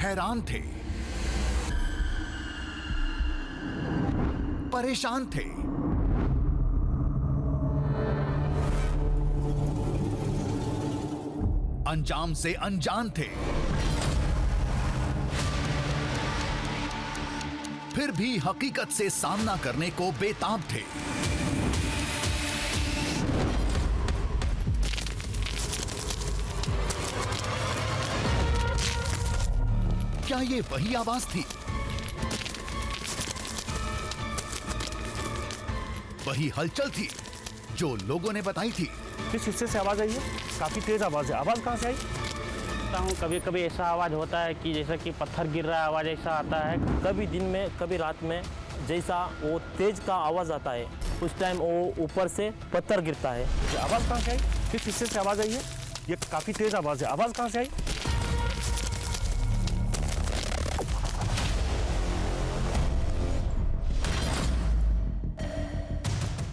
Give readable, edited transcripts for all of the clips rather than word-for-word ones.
हैरान थे, परेशान थे। अंजाम से अनजान थे। फिर भी हकीकत से सामना करने को बेताब थे। क्या ये वही आवाज थी? वही हलचल थी जो लोगों ने बताई थी? किस हिस्से से आवाज आई है? काफी तेज आवाज है। आवाज कहां से आई? कभी कभी ऐसा आवाज़ होता है कि जैसा कि पत्थर गिर रहा है, आवाज़ ऐसा आता है। कभी दिन में कभी रात में जैसा वो तेज का आवाज आता है, उस टाइम वो ऊपर से पत्थर गिरता है। ये आवाज कहां से आई? किस हिस्से से आवाज आई है? ये काफी तेज आवाज है। आवाज कहां से आई?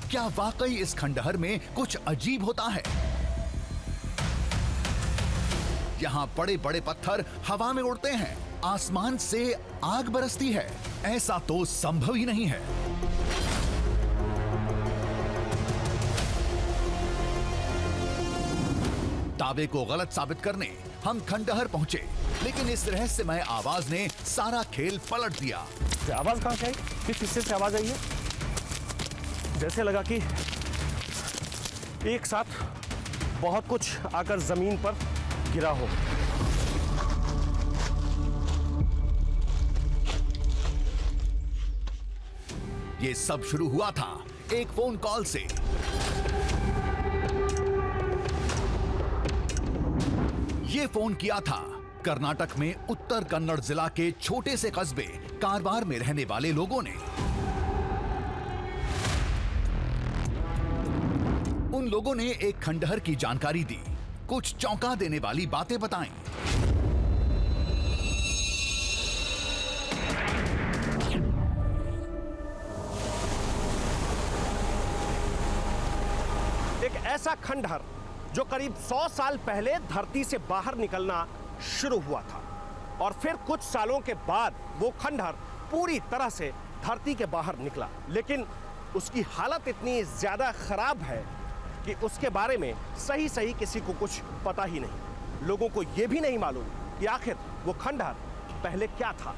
क्या वाकई इस खंडहर में कुछ अजीब होता है? यहाँ बड़े बड़े पत्थर हवा में उड़ते हैं, आसमान से आग बरसती है। ऐसा तो संभव ही नहीं है। दावे को गलत साबित करने हम खंडहर पहुंचे, लेकिन इस रहस्यमय आवाज ने सारा खेल पलट दिया। आवाज कहां से आई? किस हिस्से से आवाज आई है? जैसे लगा कि एक साथ बहुत कुछ आकर जमीन पर गिरा हो। ये सब शुरू हुआ था एक फोन कॉल से। ये फोन किया था कर्नाटक में उत्तर कन्नड़ जिला के छोटे से कस्बे कारवार में रहने वाले लोगों ने। उन लोगों ने एक खंडहर की जानकारी दी, कुछ चौंका देने वाली बातें बताईं। एक ऐसा खंडहर जो करीब 100 साल पहले धरती से बाहर निकलना शुरू हुआ था और फिर कुछ सालों के बाद वो खंडहर पूरी तरह से धरती के बाहर निकला, लेकिन उसकी हालत इतनी ज्यादा खराब है कि उसके बारे में सही सही किसी को कुछ पता ही नहीं। लोगों को यह भी नहीं मालूम कि आखिर वो खंडहर पहले क्या था।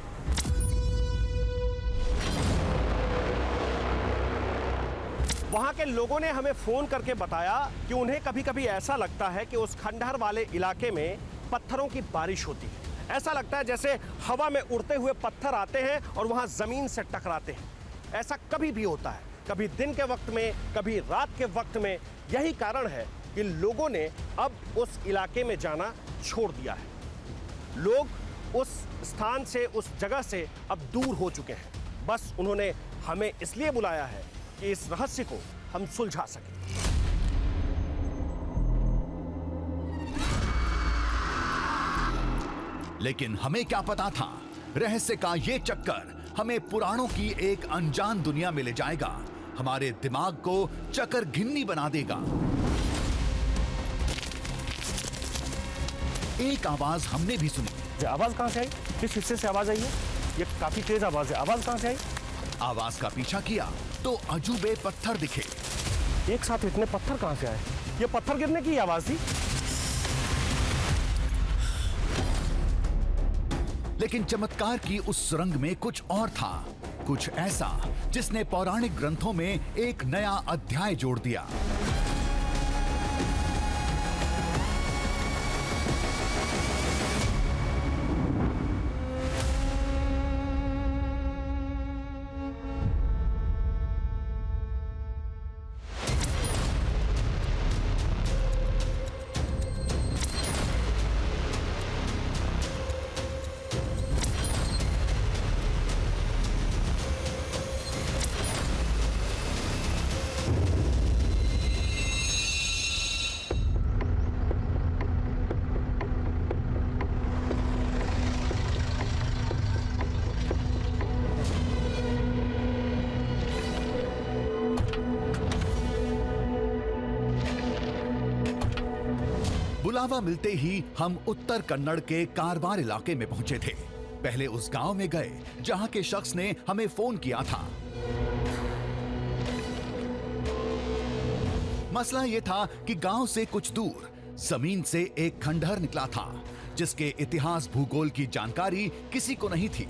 वहां के लोगों ने हमें फोन करके बताया कि उन्हें कभी कभी ऐसा लगता है कि उस खंडहर वाले इलाके में पत्थरों की बारिश होती है। ऐसा लगता है जैसे हवा में उड़ते हुए पत्थर आते हैं और वहां जमीन से टकराते हैं। ऐसा कभी भी होता है, कभी दिन के वक्त में, कभी रात के वक्त में। यही कारण है कि लोगों ने अब उस इलाके में जाना छोड़ दिया है। लोग उस स्थान से, उस जगह से अब दूर हो चुके हैं। बस उन्होंने हमें इसलिए बुलाया है कि इस रहस्य को हम सुलझा सकें। लेकिन हमें क्या पता था, रहस्य का ये चक्कर हमें पुराणों की एक अनजान दुनिया में ले जाएगा, हमारे दिमाग को चक्कर घिन्नी बना देगा। एक आवाज हमने भी सुनी। आवाज कहां से आई? किस हिस्से से आवाज आई है? ये काफी तेज आवाज है। आवाज कहां से आई? आवाज का पीछा किया तो अजूबे पत्थर दिखे। एक साथ इतने पत्थर कहां से आए? ये पत्थर गिरने की आवाज थी। लेकिन चमत्कार की उस सुरंग में कुछ और था, कुछ ऐसा जिसने पौराणिक ग्रंथों में एक नया अध्याय जोड़ दिया। बुलावा मिलते ही हम उत्तर कन्नड़ के कारवार इलाके में पहुंचे थे। पहले उस गांव में गए जहां के शख्स ने हमें फोन किया था। मसला यह था कि गांव से कुछ दूर जमीन से एक खंडहर निकला था जिसके इतिहास भूगोल की जानकारी किसी को नहीं थी।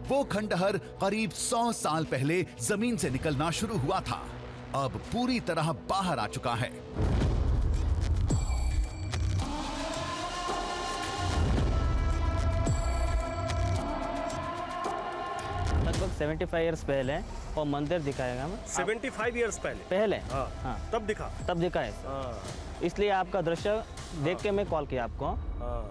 वो खंडहर करीब 100 साल पहले जमीन से निकलना शुरू हुआ था, अब पूरी तरह बाहर आ चुका है। लगभग 75 ईयर्स पहले वो मंदिर दिखाएगा हमें। 75 ईयर्स पहले। हाँ। हाँ। तब दिखा। तब दिखा है सर। हाँ। इसलिए आपका दृश्य देख के मैं कॉल किया आपको। हाँ।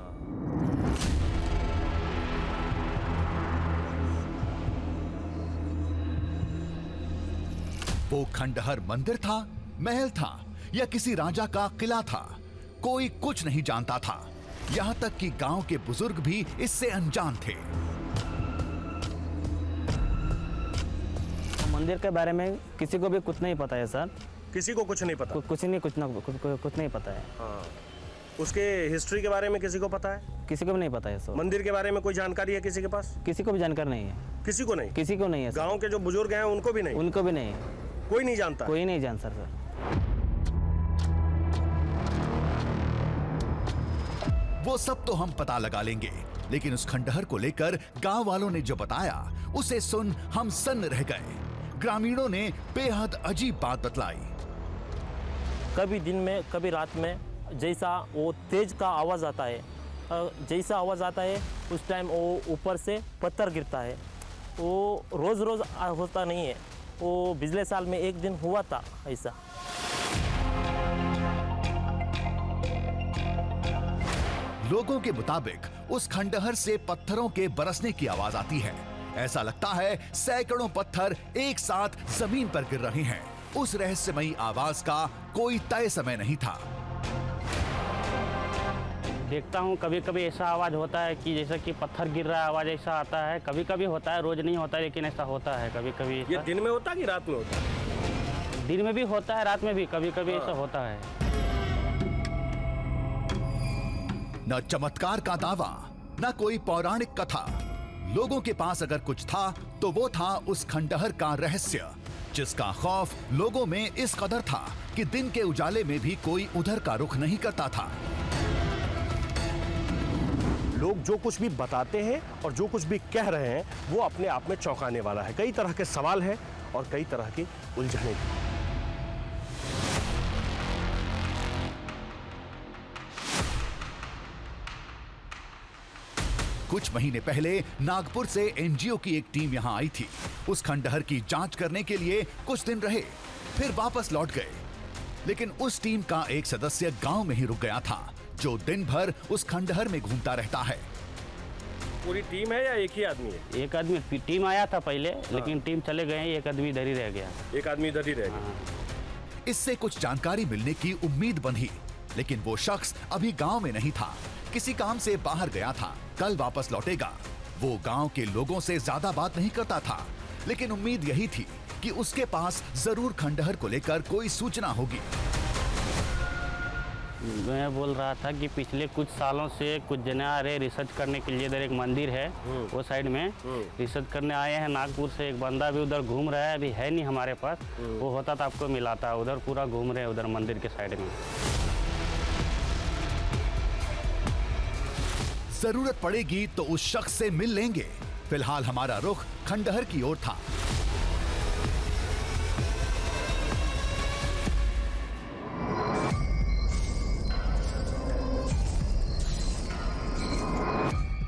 वो खंडहर मंदिर था, महल था या किसी राजा का किला था, कोई कुछ नहीं जानता था। यहाँ तक कि गांव के बुजुर्ग भी इससे अनजान थे। मंदिर के बारे में किसी को भी कुछ नहीं पता है सर। किसी को कुछ नहीं पता। कुछ नहीं पता है। हाँ। उसके हिस्ट्री के बारे में किसी को पता है? किसी को भी नहीं पता है सर। मंदिर के बारे में कोई जानकारी है किसी के पास? किसी को भी जानकारी नहीं है। किसी को नहीं? किसी को नहीं है सर। गांव के जो बुजुर्ग हैं उनको भी नहीं? उनको भी नहीं है। कोई नहीं जानता? कोई नहीं जानता सर। वो सब तो हम पता लगा लेंगे, लेकिन उस खंडहर को लेकर गांव वालों ने जो बताया उसे सुन हम सन्न रह गए। ग्रामीणों ने बेहद अजीब बात बतलाई। कभी दिन में कभी रात में जैसा वो तेज का आवाज़ आता है, जैसा आवाज़ आता है उस टाइम वो ऊपर से पत्थर गिरता है। वो रोज़ रोज़ होता नहीं है, वो पिछले साल में एक दिन हुआ था ऐसा। लोगों के मुताबिक उस खंडहर से पत्थरों के बरसने की आवाज आती है। ऐसा लगता है सैकड़ों पत्थर एक साथ जमीन पर गिर रहे हैं। उस रहस्यमयी आवाज का कोई तय समय नहीं था। देखता हूँ कभी कभी ऐसा आवाज़ होता है कि जैसे कि पत्थर गिर रहा है, आवाज़ ऐसा आता है। कभी कभी होता है, रोज नहीं होता है, लेकिन ऐसा होता है कभी कभी। ये दिन में होता है कि रात में होता है? दिन में भी होता है, रात में भी कभी कभी ऐसा होता है। न चमत्कार का दावा, न कोई पौराणिक कथा। लोगों के पास अगर कुछ था तो वो था उस खंडहर का रहस्य, जिसका खौफ लोगों में इस कदर था कि दिन के उजाले में भी कोई उधर का रुख नहीं करता था। लोग जो कुछ भी बताते हैं और जो कुछ भी कह रहे हैं वो अपने आप में चौंकाने वाला है। कई तरह के सवाल हैं और कई तरह की उलझनें भी। कुछ महीने पहले नागपुर से एनजीओ की एक टीम यहां आई थी। उस खंडहर की जांच करने के लिए कुछ दिन रहे, फिर वापस लौट गए। लेकिन उस टीम का एक सदस्य गांव में ही रुक गया था, जो दिन भर उस खंडहर में घूमता रहता है। पूरी टीम है या एक ही आदमी है? एक आदमी, टीम आया था पहले, लेकिन टीम चले गए, एक आदमी इधर ही रह गया। एक आदमी इधर ही रह गया। इससे कुछ जानकारी मिलने की उम्मीद बंधी, लेकिन वो शख्स अभी गांव में नहीं था, किसी काम से बाहर गया था, कल वापस लौटेगा। वो गांव के लोगों से ज्यादा बात नहीं करता था, लेकिन उम्मीद यही थी कि उसके पास जरूर खंडहर को लेकर कोई सूचना होगी। मैं बोल रहा था कि पिछले कुछ सालों से कुछ जने आ रहे रिसर्च करने के लिए। इधर एक मंदिर है वो साइड में, रिसर्च करने आए हैं। नागपुर से एक बंदा भी उधर घूम रहा है, अभी है नहीं हमारे पास। वो होता तो आपको मिलाता। उधर पूरा घूम रहे हैं उधर मंदिर के साइड में। जरूरत पड़ेगी तो उस शख्स से मिल लेंगे। फिलहाल हमारा रुख खंडहर की ओर था।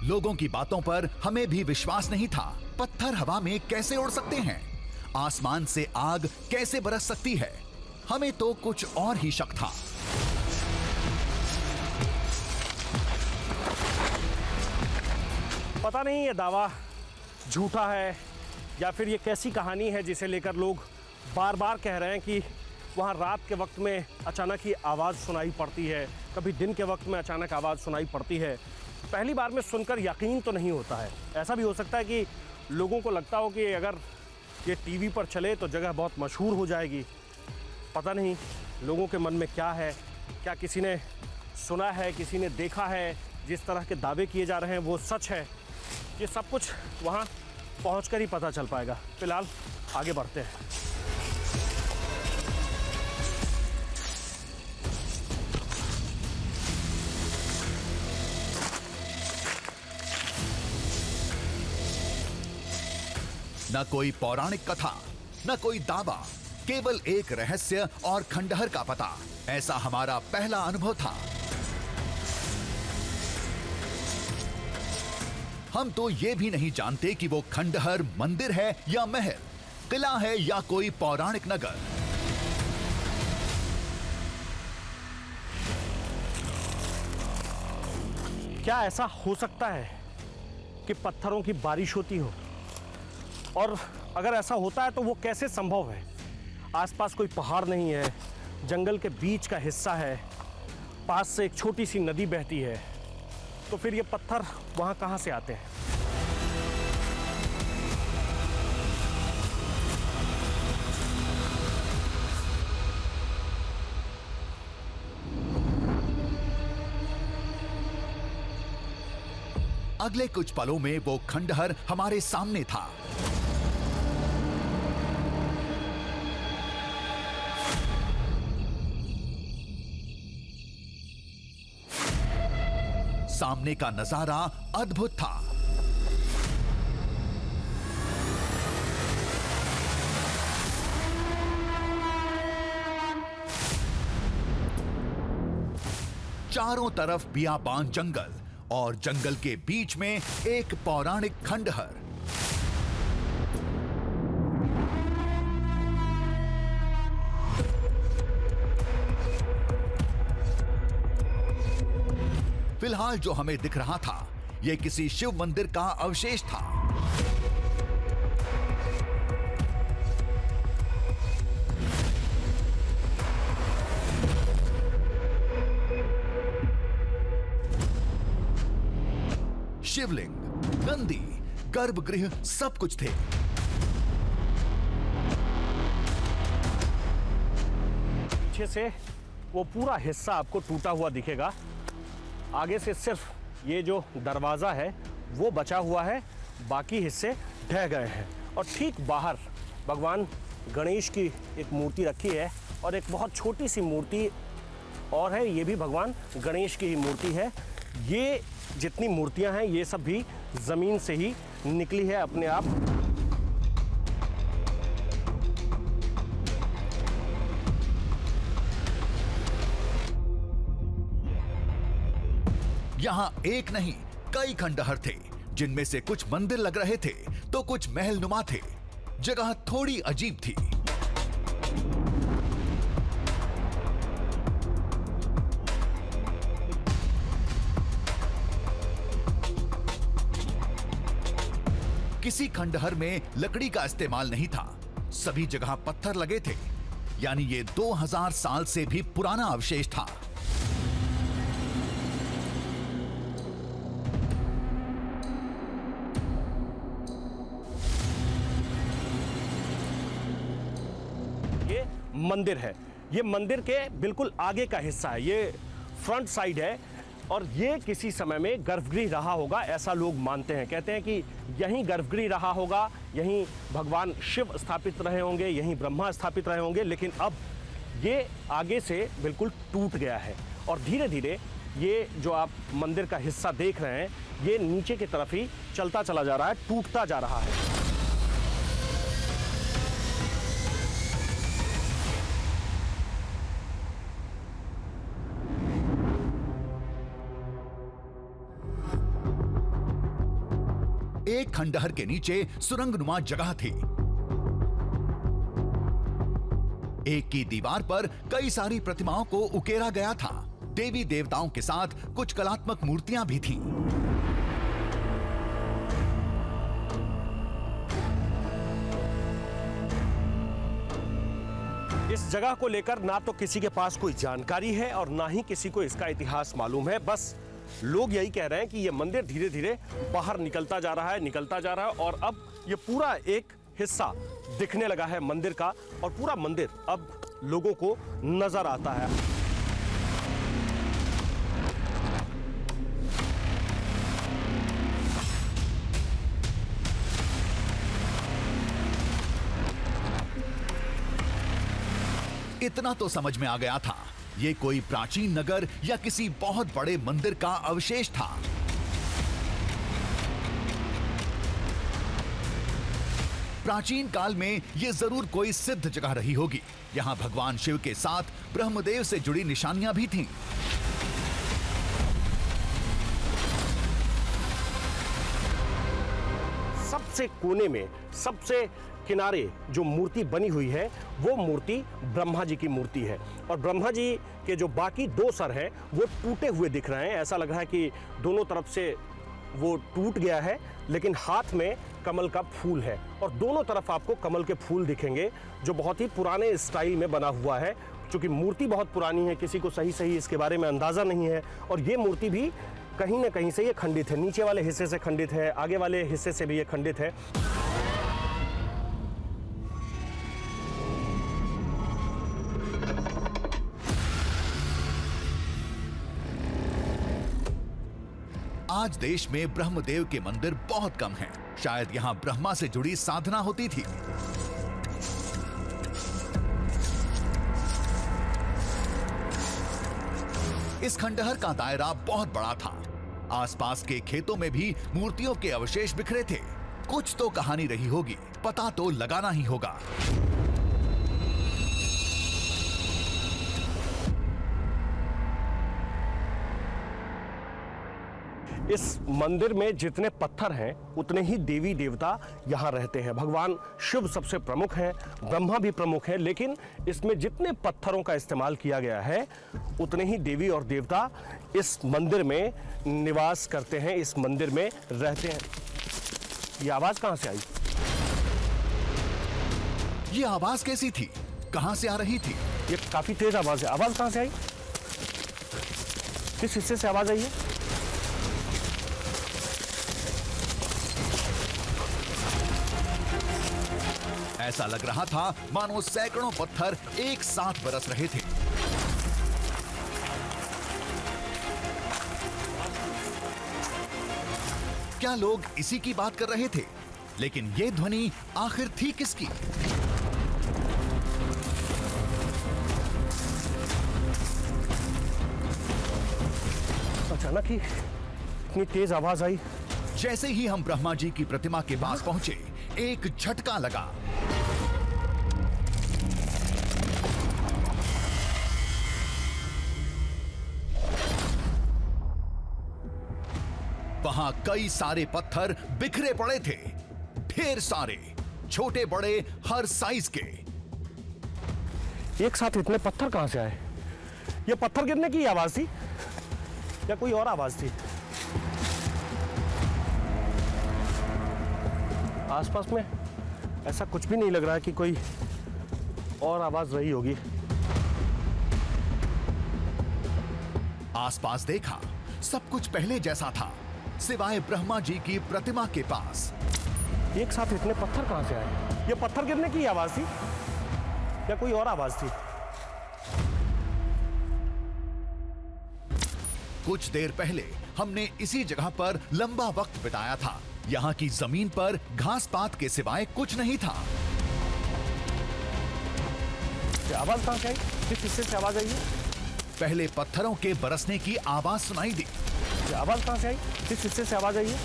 लोगों की बातों पर हमें भी विश्वास नहीं था। पत्थर हवा में कैसे उड़ सकते हैं? आसमान से आग कैसे बरस सकती है? हमें तो कुछ और ही शक था। पता नहीं ये दावा झूठा है या फिर ये कैसी कहानी है जिसे लेकर लोग बार बार कह रहे हैं कि वहाँ रात के वक्त में अचानक ही आवाज़ सुनाई पड़ती है, कभी दिन के वक्त में अचानक आवाज़ सुनाई पड़ती है। पहली बार में सुनकर यकीन तो नहीं होता है। ऐसा भी हो सकता है कि लोगों को लगता हो कि अगर ये टीवी पर चले तो जगह बहुत मशहूर हो जाएगी। पता नहीं लोगों के मन में क्या है, क्या किसी ने सुना है, किसी ने देखा है, जिस तरह के दावे किए जा रहे हैं वो सच है ये सब कुछ वहाँ पहुँचकर ही पता चल पाएगा। फिलहाल आगे बढ़ते हैं। न कोई पौराणिक कथा, न कोई दावा, केवल एक रहस्य और खंडहर का पता। ऐसा हमारा पहला अनुभव था। हम तो ये भी नहीं जानते कि वो खंडहर मंदिर है या महल, किला है या कोई पौराणिक नगर। क्या ऐसा हो सकता है कि पत्थरों की बारिश होती हो? और अगर ऐसा होता है तो वो कैसे संभव है? आसपास कोई पहाड़ नहीं है, जंगल के बीच का हिस्सा है, पास से एक छोटी सी नदी बहती है, तो फिर ये पत्थर वहाँ कहाँ से आते हैं? अगले कुछ पलों में वो खंडहर हमारे सामने था। सामने का नजारा अद्भुत था। चारों तरफ बियाबान जंगल और जंगल के बीच में एक पौराणिक खंडहर। फिलहाल जो हमें दिख रहा था, यह किसी शिव मंदिर का अवशेष था। शिवलिंग, नंदी, गर्भगृह सब कुछ थे। पीछे से वो पूरा हिस्सा आपको टूटा हुआ दिखेगा। आगे से सिर्फ ये जो दरवाज़ा है वो बचा हुआ है, बाकी हिस्से ढह गए हैं। और ठीक बाहर भगवान गणेश की एक मूर्ति रखी है और एक बहुत छोटी सी मूर्ति और है, ये भी भगवान गणेश की ही मूर्ति है। ये जितनी मूर्तियां हैं ये सब भी ज़मीन से ही निकली है अपने आप। यहां एक नहीं कई खंडहर थे, जिनमें से कुछ मंदिर लग रहे थे तो कुछ महल नुमा थे। जगह थोड़ी अजीब थी। किसी खंडहर में लकड़ी का इस्तेमाल नहीं था, सभी जगह पत्थर लगे थे, यानी ये 2000 साल से भी पुराना अवशेष था। ये मंदिर है, ये मंदिर के बिल्कुल आगे का हिस्सा है, ये फ्रंट साइड है और ये किसी समय में गर्भगृह रहा होगा, ऐसा लोग मानते हैं। कहते हैं कि यहीं गर्भगृह रहा होगा, यहीं भगवान शिव स्थापित रहे होंगे, यहीं ब्रह्मा स्थापित रहे होंगे। लेकिन अब ये आगे से बिल्कुल टूट गया है और धीरे धीरे ये जो आप मंदिर का हिस्सा देख रहे हैं ये नीचे की तरफ ही चलता चला जा रहा है, टूटता जा रहा है। एक खंडहर के नीचे सुरंगनुमा जगह थी। एक की दीवार पर कई सारी प्रतिमाओं को उकेरा गया था। देवी देवताओं के साथ कुछ कलात्मक मूर्तियां भी थीं। इस जगह को लेकर ना तो किसी के पास कोई जानकारी है और ना ही किसी को इसका इतिहास मालूम है। बस लोग यही कह रहे हैं कि यह मंदिर धीरे धीरे बाहर निकलता जा रहा है और अब ये पूरा एक हिस्सा दिखने लगा है मंदिर का और पूरा मंदिर अब लोगों को नजर आता है। इतना तो समझ में आ गया था, ये कोई प्राचीन नगर या किसी बहुत बड़े मंदिर का अवशेष था। प्राचीन काल में ये जरूर कोई सिद्ध जगह रही होगी। यहाँ भगवान शिव के साथ ब्रह्मदेव से जुड़ी निशानियां भी थीं। सबसे कोने में, सबसे किनारे जो मूर्ति बनी हुई है वो मूर्ति ब्रह्मा जी की मूर्ति है। और ब्रह्मा जी के जो बाकी दो सर हैं वो टूटे हुए दिख रहे हैं। ऐसा लग रहा है कि दोनों तरफ से वो टूट गया है, लेकिन हाथ में कमल का फूल है और दोनों तरफ आपको कमल के फूल दिखेंगे, जो बहुत ही पुराने स्टाइल में बना हुआ है। क्योंकि मूर्ति बहुत पुरानी है, किसी को सही इसके बारे में अंदाज़ा नहीं है। और ये मूर्ति भी कहीं ना कहीं से ये खंडित है, नीचे वाले हिस्से से खंडित है, आगे वाले हिस्से से भी ये खंडित है। आज देश में ब्रह्मदेव के मंदिर बहुत कम हैं। शायद यहाँ ब्रह्मा से जुड़ी साधना होती थी। इस खंडहर का दायरा बहुत बड़ा था। आसपास के खेतों में भी मूर्तियों के अवशेष बिखरे थे। कुछ तो कहानी रही होगी, पता तो लगाना ही होगा। इस मंदिर में जितने पत्थर हैं उतने ही देवी देवता यहाँ रहते हैं। भगवान शिव सबसे प्रमुख हैं, ब्रह्मा भी प्रमुख हैं, लेकिन इसमें जितने पत्थरों का इस्तेमाल किया गया है उतने ही देवी और देवता इस मंदिर में निवास करते हैं, इस मंदिर में रहते हैं। ये आवाज कहाँ से आई? ये आवाज कैसी थी? कहां से आ रही थी? ये काफी तेज आवाज है। आवाज कहाँ से आई? किस हिस्से से आवाज आई है? ऐसा लग रहा था मानो सैकड़ों पत्थर एक साथ बरस रहे थे। क्या लोग इसी की बात कर रहे थे? लेकिन ये ध्वनि आखिर थी किसकी? अचानक ही इतनी तेज आवाज आई। जैसे ही हम ब्रह्मा जी की प्रतिमा के पास पहुंचे, एक झटका लगा। वहां कई सारे पत्थर बिखरे पड़े थे, ढेर सारे, छोटे बड़े हर साइज के। एक साथ इतने पत्थर कहां से आए? ये पत्थर गिरने की आवाज थी या कोई और आवाज थी? आसपास में ऐसा कुछ भी नहीं लग रहा है कि कोई और आवाज रही होगी। आसपास देखा, सब कुछ पहले जैसा था, सिवाय ब्रह्मा जी की प्रतिमा के पास। एक साथ इतने पत्थर कहां से आए? ये पत्थर गिरने की आवाज थी या कोई और आवाज थी? कुछ देर पहले हमने इसी जगह पर लंबा वक्त बिताया था। यहाँ की जमीन पर घास पात के सिवाय कुछ नहीं था। ये आवाज कहां से आई? किस हिस्से से आवाज आई है? पहले पत्थरों के बरसने की आवाज सुनाई दी। ये आवाज कहां से आई? किस हिस्से से आवाज आई है?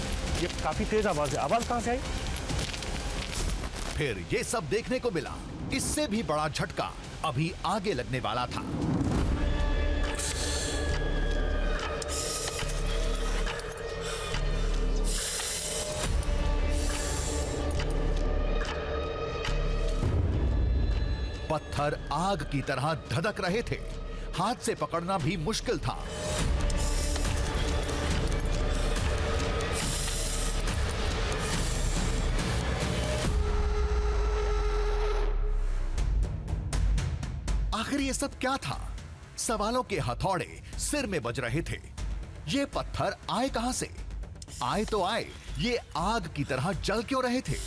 ये काफी तेज आवाज है। आवाज कहां से आई? फिर ये सब देखने को मिला। इससे भी बड़ा झटका अभी आगे लगने वाला था। पत्थर आग की तरह धधक रहे थे। हाथ से पकड़ना भी मुश्किल था। आखिर ये सब क्या था? सवालों के हथौड़े सिर में बज रहे थे। ये पत्थर आए कहां से? आए तो आए, ये आग की तरह जल क्यों रहे थे?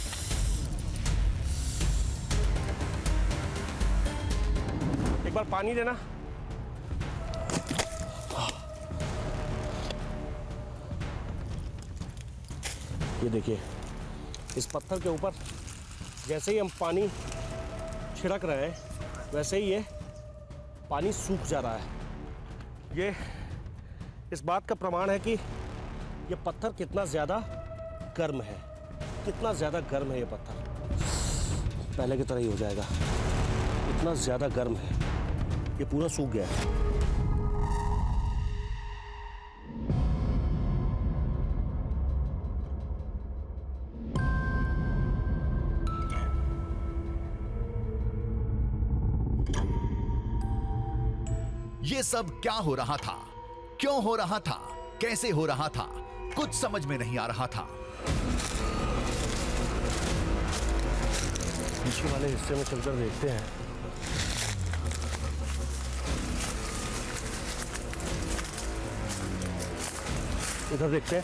एक बार पानी देना। ये देखिए, इस पत्थर के ऊपर जैसे ही हम पानी छिड़क रहे हैं वैसे ही ये पानी सूख जा रहा है। ये इस बात का प्रमाण है कि ये पत्थर कितना ज़्यादा गर्म है, कितना ज़्यादा गर्म है ये पत्थर। पहले की तरह ही हो जाएगा, इतना ज़्यादा गर्म है, ये पूरा सूख गया है। ये सब क्या हो रहा था, क्यों हो रहा था, कैसे हो रहा था, कुछ समझ में नहीं आ रहा था। पीछे वाले हिस्से में चलकर देखते हैं। इधर देखते हैं।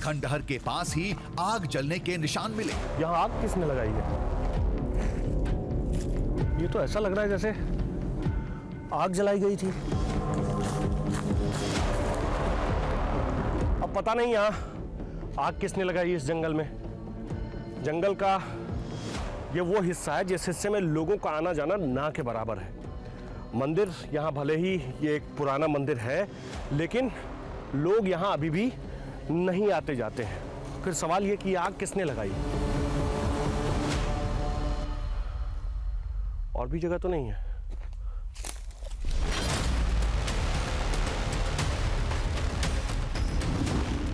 खंडहर के पास ही आग जलने के निशान मिले। यहाँ आग किसने लगाई है? ये तो ऐसा लग रहा है जैसे आग जलाई गई थी। अब पता नहीं यहाँ आग किसने लगाई इस जंगल में। जंगल का ये वो हिस्सा है जिस हिस्से में लोगों का आना जाना ना के बराबर है। मंदिर यहाँ भले ही ये एक पुराना मंदिर है, लेकिन लोग यहाँ अभी भी नहीं आते जाते हैं। फिर सवाल ये कि आग किसने लगाई? और भी जगह तो नहीं है।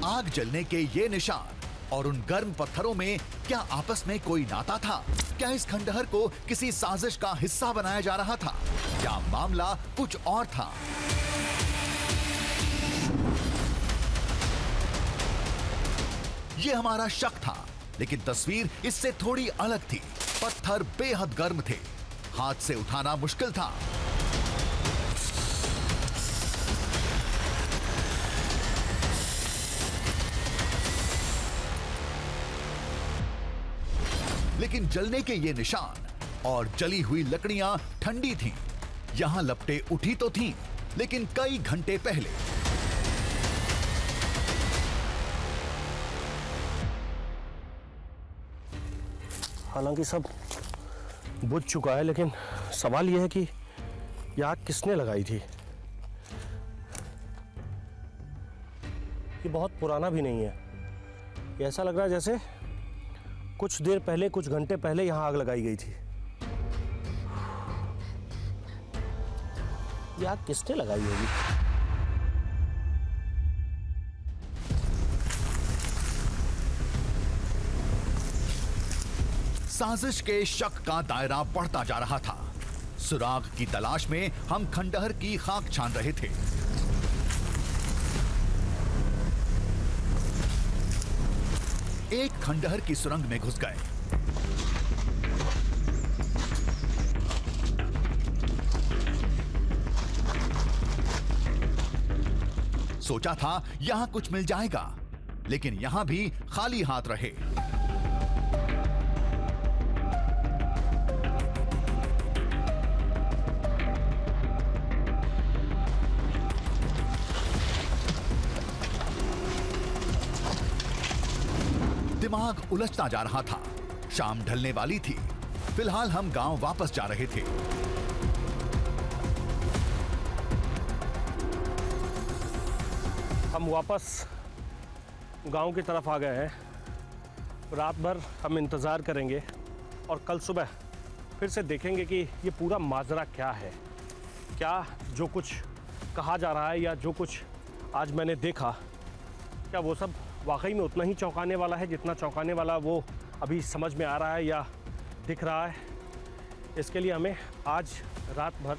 आग जलने के ये निशान और उन गर्म पत्थरों में क्या आपस में कोई नाता था? क्या इस खंडहर को किसी साजिश का हिस्सा बनाया जा रहा था? क्या मामला कुछ और था? ये हमारा शक था, लेकिन तस्वीर इससे थोड़ी अलग थी। पत्थर बेहद गर्म थे, हाथ से उठाना मुश्किल था। लेकिन जलने के ये निशान और जली हुई लकड़ियां ठंडी थीं। यहां लपटें उठी तो थीं, लेकिन कई घंटे पहले। हालांकि सब बुझ चुका है, लेकिन सवाल यह है कि यह आग किसने लगाई थी? ये बहुत पुराना भी नहीं है। ये ऐसा लग रहा है जैसे कुछ देर पहले, कुछ घंटे पहले यहां आग लगाई गई थी। ये आग किसने लगाई होगी? साजिश के शक का दायरा बढ़ता जा रहा था। सुराग की तलाश में हम खंडहर की खाक छान रहे थे। एक खंडहर की सुरंग में घुस गए। सोचा था यहां कुछ मिल जाएगा, लेकिन यहां भी खाली हाथ रहे। दिमाग उलझता जा रहा था। शाम ढलने वाली थी। फिलहाल हम गांव वापस जा रहे थे। हम वापस गांव की तरफ आ गए हैं। रात भर हम इंतज़ार करेंगे और कल सुबह फिर से देखेंगे कि ये पूरा माजरा क्या है। क्या जो कुछ कहा जा रहा है या जो कुछ आज मैंने देखा, क्या वो सब वाकई में उतना ही चौंकाने वाला है जितना चौंकाने वाला वो अभी समझ में आ रहा है या दिख रहा है। इसके लिए हमें आज रात भर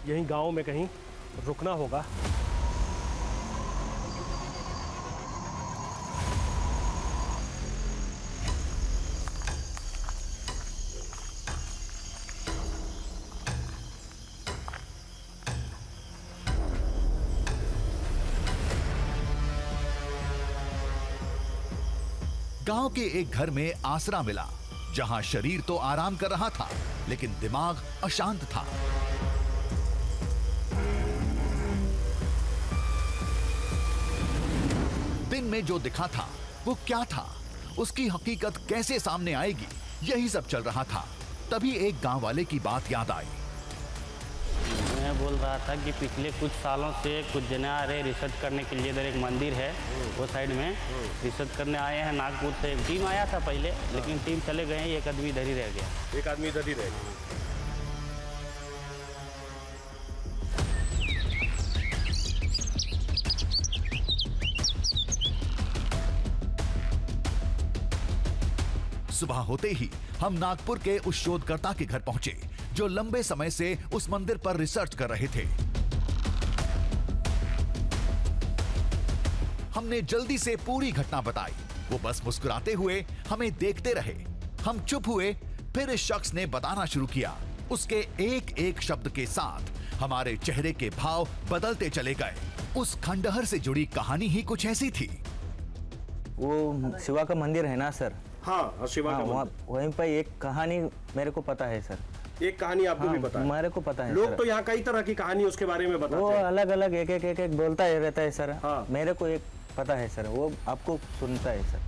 यहीं गांव में कहीं रुकना होगा। गांव के एक घर में आसरा मिला, जहां शरीर तो आराम कर रहा था, लेकिन दिमाग अशांत था। में जो दिखा था वो क्या था, उसकी हकीकत कैसे सामने आएगी, यही सब चल रहा था। तभी एक गांव वाले की बात याद आई। मैं बोल रहा था कि पिछले कुछ सालों से कुछ जने आ रहे रिसर्च करने के लिए। इधर एक मंदिर है, वो साइड में रिसर्च करने आए हैं नागपुर से। एक टीम आया था पहले, लेकिन टीम चले गए, एक आदमी इधर ही रह गया। एक आदमी इधर ही रह गया। सुबह होते ही हम नागपुर के उस शोधकर्ता के घर पहुंचे जो लंबे समय से उस मंदिर पर रिसर्च कर रहे थे। हमने जल्दी से पूरी घटना बताई। वो बस मुस्कुराते हुए हमें देखते रहे। हम चुप हुए, फिर इस शख्स ने बताना शुरू किया। उसके एक एक शब्द के साथ हमारे चेहरे के भाव बदलते चले गए। उस खंडहर से जुड़ी कहानी ही कुछ ऐसी थी। वो शिवा का मंदिर है ना सर? हाँ, शिवा का मंदिर। वहीं पर एक कहानी मेरे को पता है सर। एक कहानी आपको भी पता है? मेरे को पता है लोग सर। तो यहाँ कई तरह की कहानी उसके बारे में बताते वो हैं। अलग अलग एक एक बोलता है रहता है सर। हाँ। मेरे को एक पता है सर, वो आपको सुनता है सर।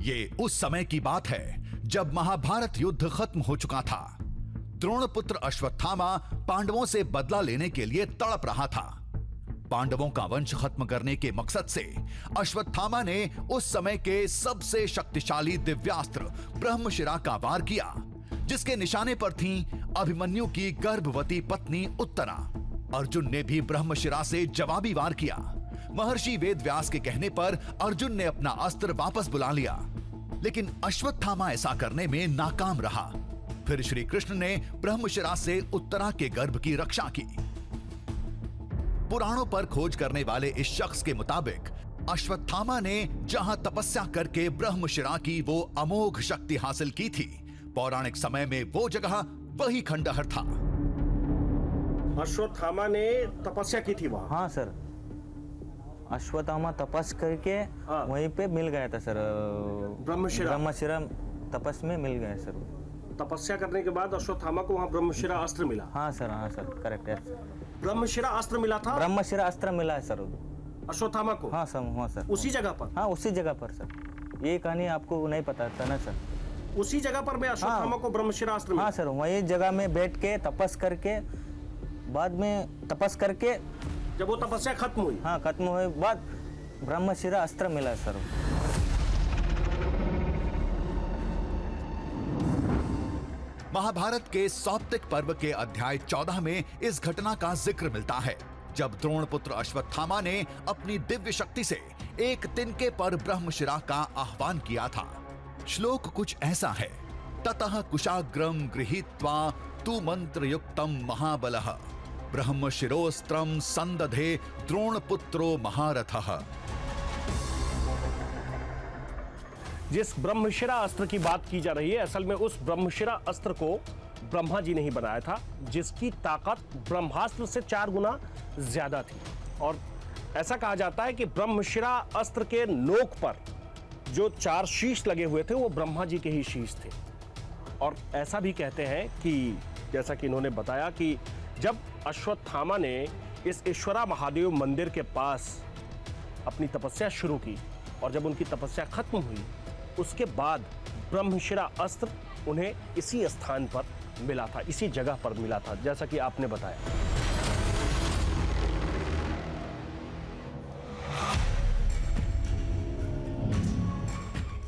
ये उस समय की बात है जब महाभारत युद्ध खत्म हो चुका था। द्रोणपुत्र अश्वत्थामा पांडवों से बदला लेने के लिए तड़प रहा था। पांडवों का वंश खत्म करने के मकसद से अश्वत्थामा ने उस समय के सबसे शक्तिशाली दिव्यास्त्र ब्रह्मशिरा का वार किया, जिसके निशाने पर थी अभिमन्यु की गर्भवती पत्नी उत्तरा। अर्जुन ने भी ब्रह्मशिरा से जवाबी वार किया। महर्षि वेदव्यास के कहने पर अर्जुन ने अपना अस्त्र वापस बुला लिया, लेकिन अश्वत्थामा ऐसा करने में नाकाम रहा। फिर श्री कृष्ण ने ब्रह्मशिरा से उत्तरा के गर्भ की रक्षा की। पुराणों पर खोज करने वाले इस शख्स के मुताबिक अश्वत्थामा ने जहां तपस्या करके ब्रह्मशिरा की वो अमोघ शक्ति हासिल की थी, पौराणिक समय में वो जगह वही खंडहर था। अश्वत्थामा ने तपस्या की थी वहाँ? हाँ सर, अश्वत्थामा तपस करके हाँ। वहीं पे मिल गया था सर। ब्रह्मशिरा तपस में मिल गया सर। तपस्या करने के बाद अश्वत्थामा को वहाँ ब्रह्मशिरा अस्त्र मिला। हाँ सर, करेक्ट है सर। ब्रह्मशिरा अस्त्र मिला था ब्रह्मशिरा अस्त्र मिला है सर अश्वत्थामा को? हाँ सर। उसी जगह पर? हाँ, उसी जगह पर सर। ये कहानी आपको नहीं पता था ना सर? उसी जगह पर में अश्वत्थामा को ब्रह्मशिरा अस्त्र मिला? हाँ सर, वही जगह में बैठ के तपस करके, बाद में तपस करके जब वो तपस्या खत्म हुई, हाँ खत्म हुए बाद ब्रह्मशिरा अस्त्र मिला सर। महाभारत के सौप्तिक पर्व के अध्याय 14 में इस घटना का जिक्र मिलता है, जब द्रोणपुत्र अश्वत्थामा ने अपनी दिव्य शक्ति से एक तिनके पर ब्रह्मशिरा का आह्वान किया था। श्लोक कुछ ऐसा है, ततः कुशाग्रम गृहीत्वा तु मंत्रयुक्तम महाबलः ब्रह्मशिरोस्त्रम संदधे द्रोणपुत्रो महारथः। जिस ब्रह्मशिरा अस्त्र की बात की जा रही है, असल में उस ब्रह्मशिरा अस्त्र को ब्रह्मा जी ने ही बनाया था, जिसकी ताकत ब्रह्मास्त्र से 4 गुना ज्यादा थी। और ऐसा कहा जाता है कि ब्रह्मशिरा अस्त्र के नोक पर जो 4 शीश लगे हुए थे वो ब्रह्मा जी के ही शीश थे। और ऐसा भी कहते हैं कि जैसा कि इन्होंने बताया कि जब अश्वत्थामा ने इस ईश्वरा महादेव मंदिर के पास अपनी तपस्या शुरू की और जब उनकी तपस्या खत्म हुई, उसके बाद ब्रह्मशिरा अस्त्र उन्हें इसी स्थान पर मिला था, इसी जगह पर मिला था, जैसा कि आपने बताया।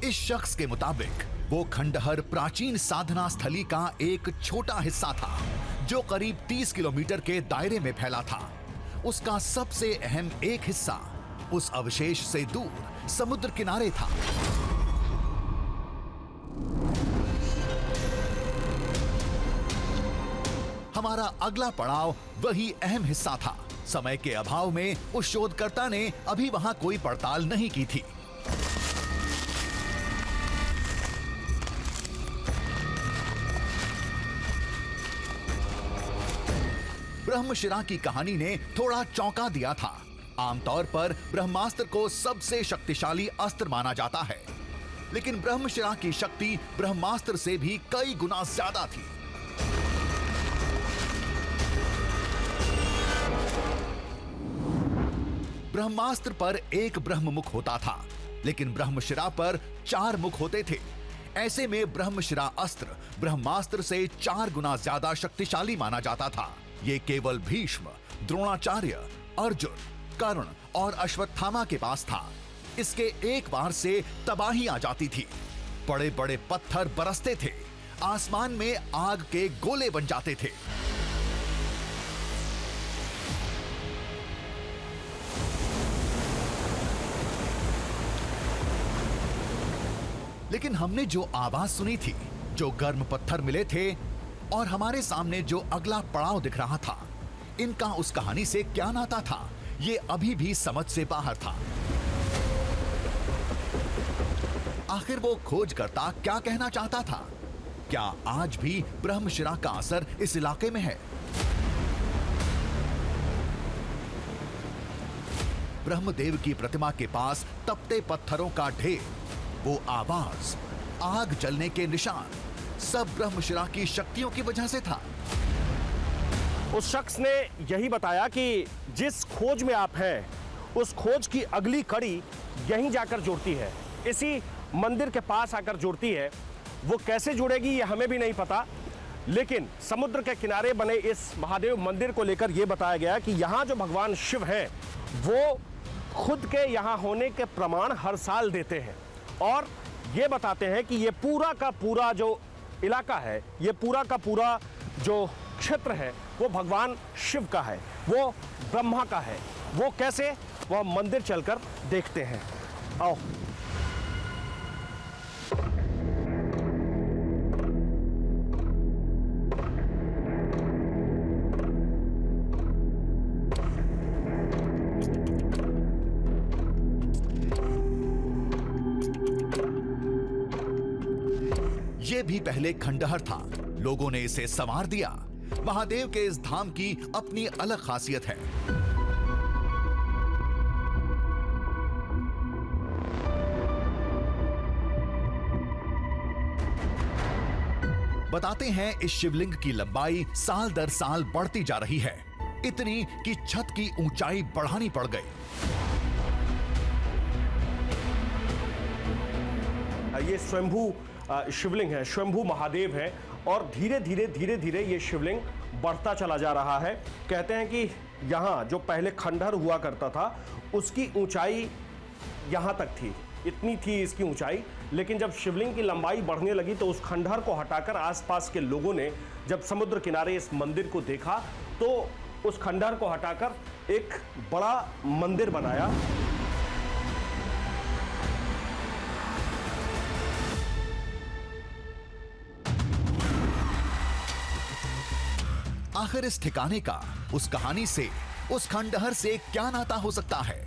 इस शख्स के मुताबिक वो खंडहर प्राचीन साधना स्थली का एक छोटा हिस्सा था, जो करीब 30 किलोमीटर के दायरे में फैला था। उसका सबसे अहम एक हिस्सा उस अवशेष से दूर समुद्र किनारे था। हमारा अगला पड़ाव वही अहम हिस्सा था। समय के अभाव में उस शोधकर्ता ने अभी वहां कोई पड़ताल नहीं की थी। ब्रह्मशिरा की कहानी ने थोड़ा चौंका दिया था। आमतौर पर ब्रह्मास्त्र को सबसे शक्तिशाली अस्त्र माना जाता है, लेकिन ब्रह्मशिरा की शक्ति ब्रह्मास्त्र से भी कई गुना ज्यादा थी। ब्रह्मास्त्र पर एक ब्रह्ममुख होता था, लेकिन ब्रह्मशिरा पर 4 मुख होते थे। ऐसे में ब्रह्मशिरा अस्त्र ब्रह्मास्त्र से 4 गुना ज्यादा शक्तिशाली माना जाता था। ये केवल भीष्म, द्रोणाचार्य, अर्जुन, कर्ण और अश्वत्थामा के पास था। इसके एक बार से तबाही आ जाती थी। बड़े बड़े पत्थर बरसते थे, आसमान में आग के गोले बन जाते थे। लेकिन हमने जो आवाज सुनी थी, जो गर्म पत्थर मिले थे और हमारे सामने जो अगला पड़ाव दिख रहा था, इनका उस कहानी से क्या नाता था, ये अभी भी समझ से बाहर था। आखिर वो खोजकर्ता क्या कहना चाहता था? क्या आज भी ब्रह्मशिरा का असर इस इलाके में है? ब्रह्मदेव की प्रतिमा के पास तपते पत्थरों का ढेर, वो आवाज, आग जलने के निशान, सब ब्रह्मशिरा की शक्तियों की वजह से था। उस शख्स ने यही बताया कि जिस खोज में आप हैं, उस खोज की अगली कड़ी यहीं जाकर जुड़ती है, इसी मंदिर के पास आकर जुड़ती है। वो कैसे जुड़ेगी ये हमें भी नहीं पता, लेकिन समुद्र के किनारे बने इस महादेव मंदिर को लेकर यह बताया गया कि यहाँ जो भगवान शिव हैं, वो खुद के यहाँ होने के प्रमाण हर साल देते हैं और ये बताते हैं कि ये पूरा का पूरा जो इलाका है, ये पूरा का पूरा जो क्षेत्र है, वो भगवान शिव का है, वो ब्रह्मा का है। वो कैसे, वो मंदिर चलकर देखते हैं। आओ। ये भी पहले खंडहर था, लोगों ने इसे संवार दिया। महादेव के इस धाम की अपनी अलग खासियत है। बताते हैं इस शिवलिंग की लंबाई साल दर साल बढ़ती जा रही है, इतनी कि छत की ऊंचाई बढ़ानी पड़ गई। ये स्वयंभू शिवलिंग है, स्वयंभू महादेव है और धीरे धीरे ये शिवलिंग बढ़ता चला जा रहा है। कहते हैं कि यहाँ जो पहले खंडहर हुआ करता था, उसकी ऊंचाई यहाँ तक थी, इतनी थी इसकी ऊंचाई। लेकिन जब शिवलिंग की लंबाई बढ़ने लगी तो उस खंडहर को हटाकर आसपास के लोगों ने जब समुद्र किनारे इस मंदिर को देखा तो उस खंडहर को हटाकर एक बड़ा मंदिर बनाया। आखिर इस ठिकाने का उस कहानी से, उस खंडहर से क्या नाता हो सकता है?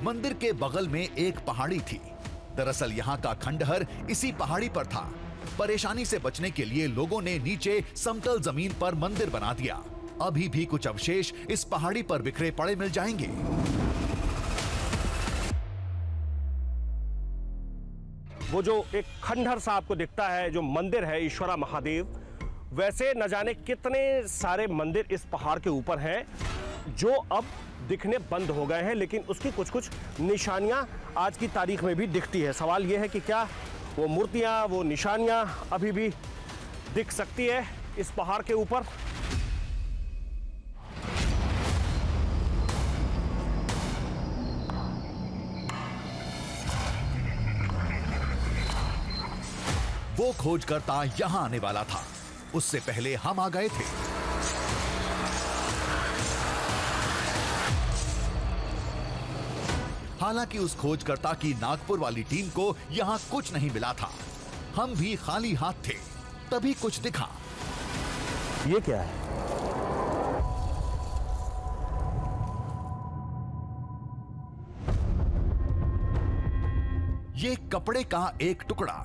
मंदिर के बगल में एक पहाड़ी थी। दरअसल यहाँ का खंडहर इसी पहाड़ी पर था। परेशानी से बचने के लिए लोगों ने नीचे समतल जमीन पर मंदिर बना दिया। अभी भी कुछ अवशेष इस पहाड़ी पर बिखरे पड़े मिल जाएंगे। वो जो एक खंडहर सा आपको दिखता है, जो मंदिर है ईश्वरा महादेव, वैसे न जाने कितने सारे मंदिर इस पहाड़ के ऊपर हैं जो अब दिखने बंद हो गए हैं, लेकिन उसकी कुछ कुछ निशानियां आज की तारीख में भी दिखती है। सवाल यह है कि क्या वो मूर्तियां, वो निशानियां अभी भी दिख सकती है इस पहाड़ के ऊपर? वो खोजकर्ता यहां आने वाला था, उससे पहले हम आ गए थे। हालांकि उस खोजकर्ता की नागपुर वाली टीम को यहां कुछ नहीं मिला था। हम भी खाली हाथ थे, तभी कुछ दिखा। ये क्या है? ये कपड़े का एक टुकड़ा,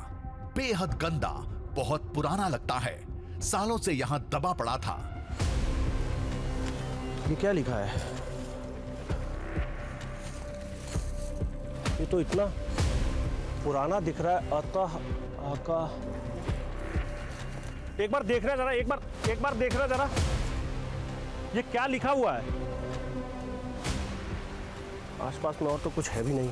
बेहद गंदा, बहुत पुराना लगता है, सालों से यहां दबा पड़ा था। ये क्या लिखा है? ये तो इतना पुराना दिख रहा है। एक बार देख रहा जरा, एक बार देख रहा जरा। ये क्या लिखा हुआ है? आसपास में और तो कुछ है भी नहीं।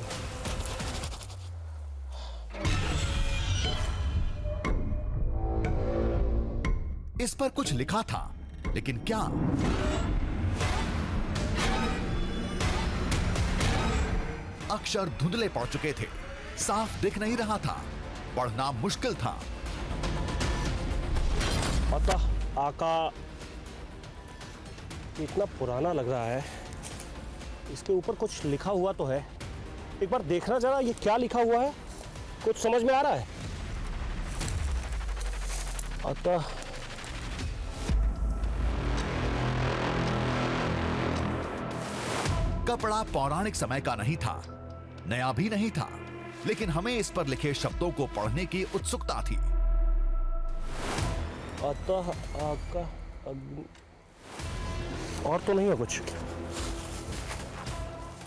इस पर कुछ लिखा था, लेकिन क्या? अक्षर धुंधले पड़ चुके थे, साफ दिख नहीं रहा था, पढ़ना मुश्किल था। अतः आका इतना पुराना लग रहा है, इसके ऊपर कुछ लिखा हुआ तो है। एक बार देखना जरा, ये क्या लिखा हुआ है? कुछ समझ में आ रहा है? अतः कपड़ा पौराणिक समय का नहीं था, नया भी नहीं था, लेकिन हमें इस पर लिखे शब्दों को पढ़ने की उत्सुकता थी। अतः आका अग्नि, और तो नहीं है कुछ।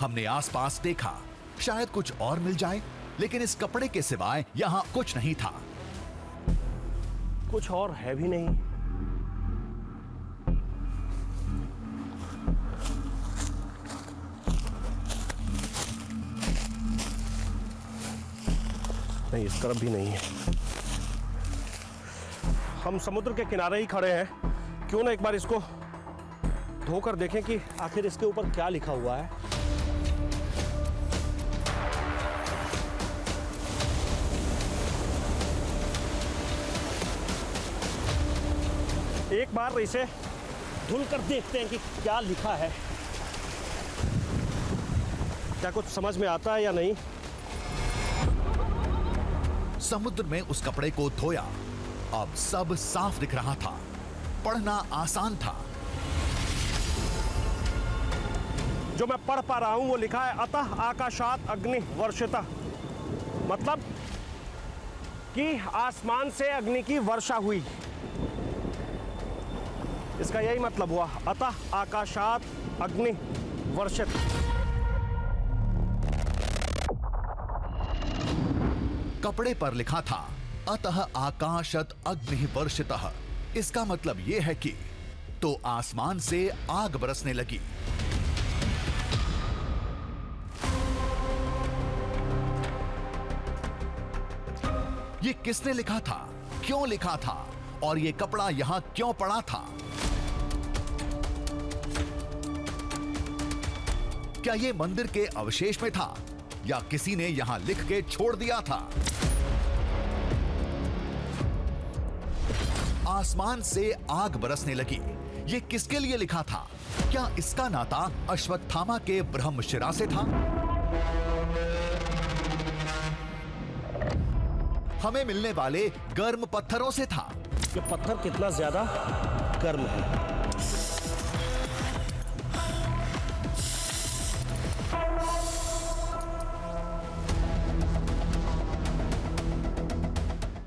हमने आसपास देखा, शायद कुछ और मिल जाए, लेकिन इस कपड़े के सिवाय यहां कुछ नहीं था। कुछ और है भी नहीं। नहीं, इस तरफ भी नहीं है। हम समुद्र के किनारे ही खड़े हैं, क्यों ना एक बार इसको धोकर देखें कि आखिर इसके ऊपर क्या लिखा हुआ है। एक बार इसे धुल कर देखते हैं कि क्या लिखा है, क्या कुछ समझ में आता है या नहीं। समुद्र में उस कपड़े को धोया, अब सब साफ दिख रहा था, पढ़ना आसान था। जो मैं पढ़ पा रहा हूं वो लिखा है अतः आकाशात अग्नि वर्षिता, मतलब कि आसमान से अग्नि की वर्षा हुई। इसका यही मतलब हुआ, अतः आकाशात अग्नि वर्षित। कपड़े पर लिखा था अतः आकाशत अग्नि वर्षितः। इसका मतलब यह है कि तो आसमान से आग बरसने लगी। ये किसने लिखा था, क्यों लिखा था, और ये कपड़ा यहां क्यों पड़ा था? क्या ये मंदिर के अवशेष में था या किसी ने यहां लिख के छोड़ दिया था? आसमान से आग बरसने लगी, ये किसके लिए लिखा था? क्या इसका नाता अश्वत्थामा के ब्रह्मशिरा से था? हमें मिलने वाले गर्म पत्थरों से था। ये पत्थर कितना ज्यादा गर्म है।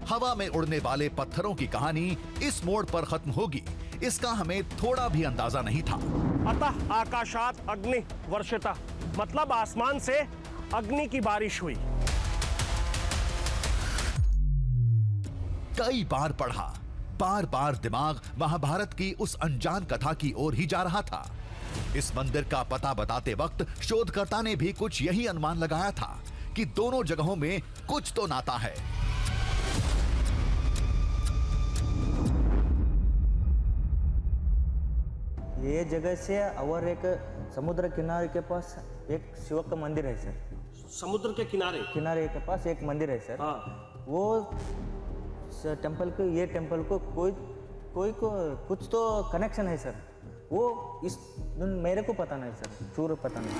हवा में उड़ने वाले पत्थरों की कहानी इस मोड़ पर खत्म होगी, इसका हमें थोड़ा भी अंदाजा नहीं था। अतः आकाशात अग्नि वर्षिता, मतलब आसमान से अग्नि की बारिश हुई। कई बार पढ़ा, बार बार दिमाग महाभारत की उस अनजान कथा की ओर ही जा रहा था। इस मंदिर का पता बताते वक्त शोधकर्ता ने भी कुछ यही अनुमान लगाया था कि दोनों जगहों में कुछ तो नाता है। ये जगह से और एक समुद्र किनारे के पास एक शिव का मंदिर है सर। समुद्र के किनारे किनारे के पास एक मंदिर है सर। हाँ। वो टेम्पल को, ये टेम्पल को कोई को कुछ तो कनेक्शन है सर। वो इस मेरे को पता नहीं सर, चूर पता नहीं।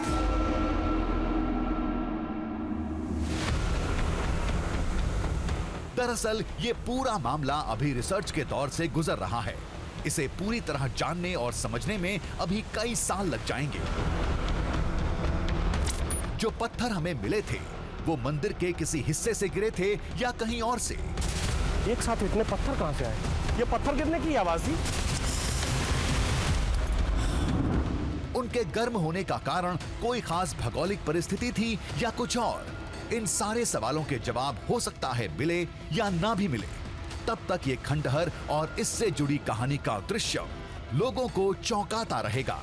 दरअसल ये पूरा मामला अभी रिसर्च के दौर से गुजर रहा है। इसे पूरी तरह जानने और समझने में अभी कई साल लग जाएंगे। जो पत्थर हमें मिले थे वो मंदिर के किसी हिस्से से गिरे थे या कहीं और से। एक साथ इतने पत्थर कहां से आए? ये पत्थर गिरने की आवाज थी। उनके गर्म होने का कारण कोई खास भौगोलिक परिस्थिति थी या कुछ और? इन सारे सवालों के जवाब हो सकता है मिले या ना भी मिले। तब तक ये खंडहर और इससे जुड़ी कहानी का दृश्य लोगों को चौंकाता रहेगा।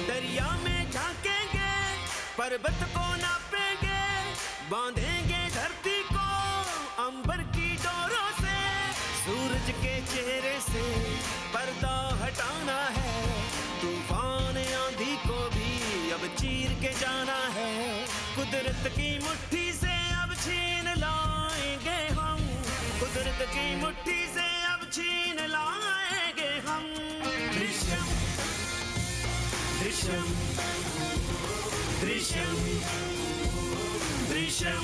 दरिया में झांकेंगे, पर्वत को नापेंगे, बांधेंगे धरती को अंबर की डोरों से, सूरज के चेहरे से पर्दा हटाना है, तूफान आंधी को भी अब चीर के जाना है, कुदरत की मुट्ठी से अब छीन लाएंगे हम, कुदरत की मुट्ठी से अब छीन लाएंगे हम। दृश्यम दृश्यम दृश्यम दृश्यम